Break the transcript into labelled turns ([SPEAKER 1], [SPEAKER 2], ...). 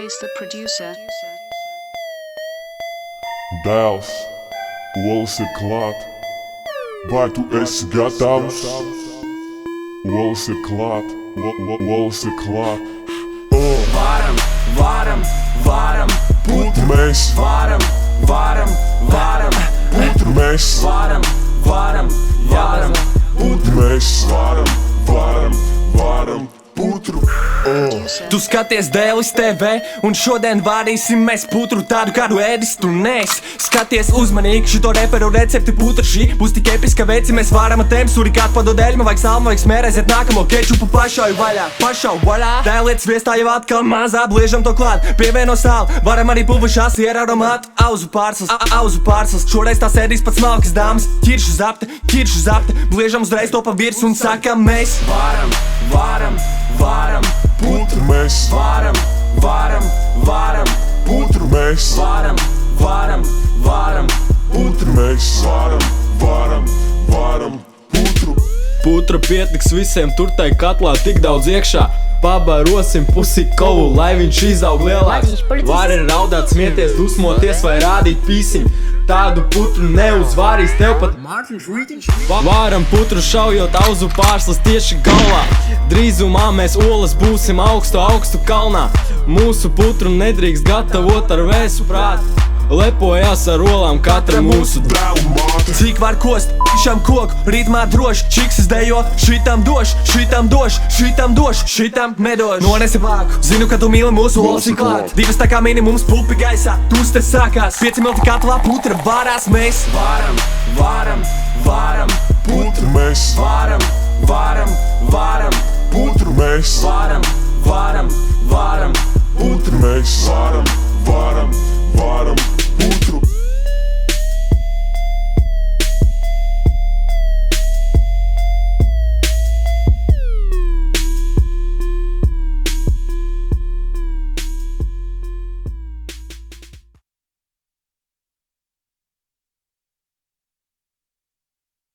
[SPEAKER 1] Chase the producer.
[SPEAKER 2] Dēls, olas ir klāt, vai tu esi gatavs? Olas ir klāt, olas ir klāt.
[SPEAKER 3] Varam,
[SPEAKER 2] Putru mēs,
[SPEAKER 3] varam,
[SPEAKER 2] putru mēs,
[SPEAKER 3] varam,
[SPEAKER 2] putru mēs, varam, putru.
[SPEAKER 1] Producer.
[SPEAKER 3] Tu skaties Dēlis TV, un šodien vārīsim mēs putru tādu, kādu ēdis tu nes. Skaties uzmanīgi šito reperu recepti putra šī būs tik episka veici, mēs varam ar tēm suri kādu padu dēļ, vajag salmu, vajag smēr, aiziet nākamo kečupu pašauju vaļā. Dēlietas viestā jau atkal mazā, bliežam to klāt, pievieno sāli, varam arī puvušās ieraromāt, auzu pārslas, šoreiz tās ēdīs pats smalkas dāmas, ķiršu zapte, bliežam uzreiz to pa virs un sakam mēs varam,
[SPEAKER 2] Putru mēs,
[SPEAKER 3] varam,
[SPEAKER 2] putru mēs,
[SPEAKER 3] varam,
[SPEAKER 2] putru mēs, varam, putru.
[SPEAKER 4] Putra pietiks visiem, tur tai katlā tik daudz iekšā. Pabarosim pusi kovu, lai viņš izaug lielāks. Var ir raudāt, smieties, dusmoties vai rādīt pīsiņu. Tādu putru neuzvārīs tev pat Varam putru šaujot auzu pārslas tieši galvā. Drīzumā mēs olas būsim augstu kalnā. Mūsu putru nedrīkst gatavot ar vēsu prātu. Lepojās ar olām katra mūsu
[SPEAKER 2] Dēlu māte,
[SPEAKER 3] cik var kost, šam koku, ritmā droši, čiksis dejo, šitam došu, šitam nedošu. Nonesi vāku, zinu, ka tu mīli mūsu olas ir klāt. Divas tā kā minimums pupi gaisā, tūs te sākās. 5 milti katlā putra vārās mēs varam,
[SPEAKER 2] putru mēs,
[SPEAKER 3] varam,
[SPEAKER 2] putru mēs,
[SPEAKER 3] varam,
[SPEAKER 2] putru mēs,